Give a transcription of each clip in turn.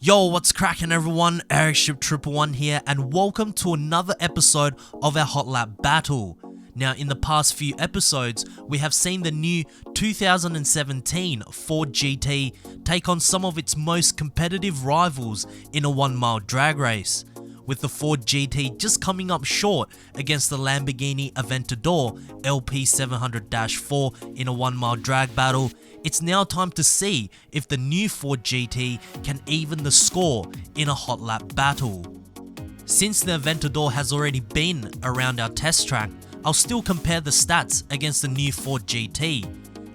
Yo, what's cracking everyone? Ericship 111 here, and welcome to another episode of our Hot Lap Battle. Now, in the past few episodes, we have seen the new 2017 Ford GT take on some of its most competitive rivals in a 1 mile drag race, with the Ford GT just coming up short against the Lamborghini Aventador LP700-4 in a 1 mile drag battle. It's now time to see if the new Ford GT can even the score in a hot lap battle. Since the Aventador has already been around our test track, I'll still compare the stats against the new Ford GT.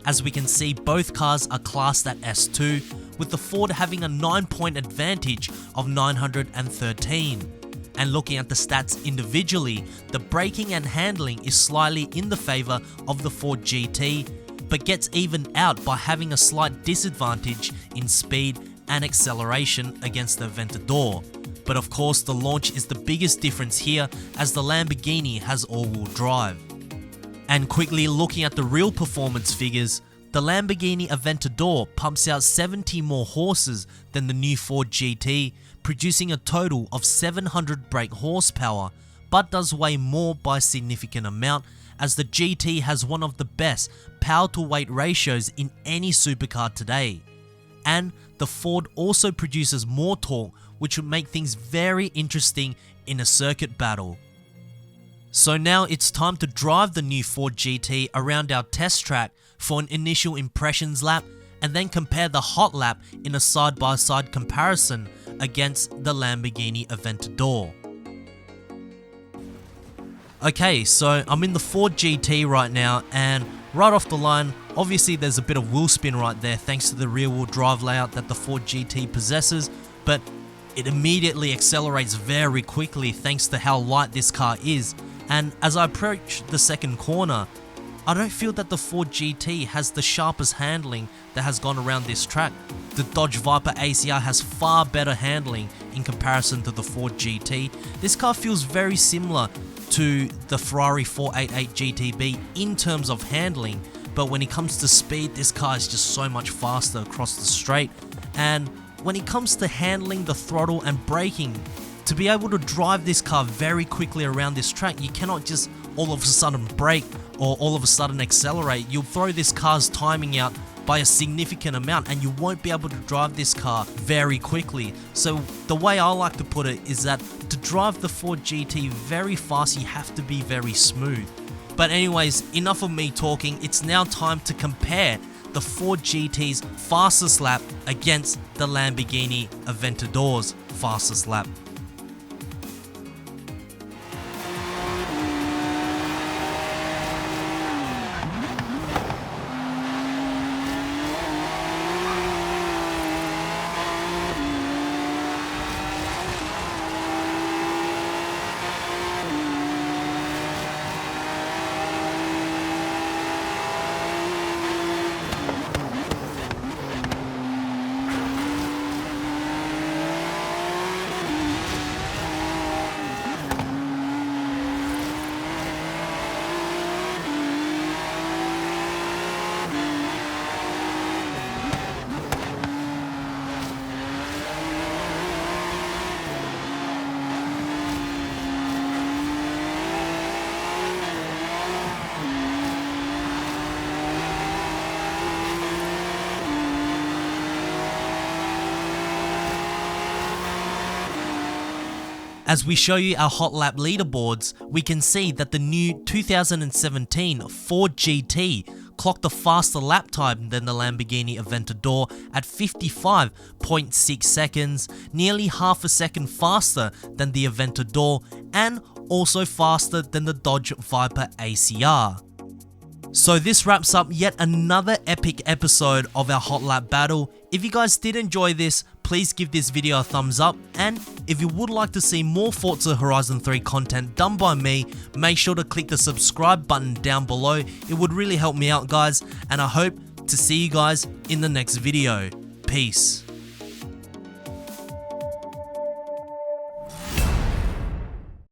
As we can see, both cars are classed at S2, with the Ford having a 9-point advantage of 913. And looking at the stats individually, the braking and handling is slightly in the favour of the Ford GT, but gets evened out by having a slight disadvantage in speed and acceleration against the Aventador. But of course, the launch is the biggest difference here, as the Lamborghini has all-wheel drive. And quickly looking at the real performance figures, the Lamborghini Aventador pumps out 70 more horses than the new Ford GT, producing a total of 700 brake horsepower, but does weigh more by a significant amount, as the GT has one of the best power to weight ratios in any supercar today. And the Ford also produces more torque, which would make things very interesting in a circuit battle. So now it's time to drive the new Ford GT around our test track for an initial impressions lap, and then compare the hot lap in a side-by-side comparison against the Lamborghini Aventador. Okay, so I'm in the Ford GT right now, and right off the line, obviously there's a bit of wheel spin right there thanks to the rear wheel drive layout that the Ford GT possesses, but it immediately accelerates very quickly thanks to how light this car is. And as I approach the second corner, I don't feel that the Ford GT has the sharpest handling that has gone around this track. The Dodge Viper ACR has far better handling in comparison to the Ford GT. This car feels very similar to the Ferrari 488 GTB in terms of handling, but when it comes to speed, this car is just so much faster across the straight. And when it comes to handling the throttle and braking, to be able to drive this car very quickly around this track, you cannot just all of a sudden brake or all of a sudden accelerate. You'll throw this car's timing out by a significant amount, and you won't be able to drive this car very quickly. So the way I like to put it is that to drive the Ford GT very fast, you have to be very smooth. But anyways, enough of me talking. It's now time to compare the Ford GT's fastest lap against the Lamborghini Aventador's fastest lap. As we show you our hot lap leaderboards, we can see that the new 2017 Ford GT clocked a faster lap time than the Lamborghini Aventador at 55.6 seconds, nearly half a second faster than the Aventador, and also faster than the Dodge Viper ACR. So this wraps up yet another epic episode of our hot lap battle. If you guys did enjoy this, please give this video a thumbs up, and if you would like to see more Forza Horizon 3 content done by me, make sure to click the subscribe button down below. It would really help me out, guys, and I hope to see you guys in the next video. Peace.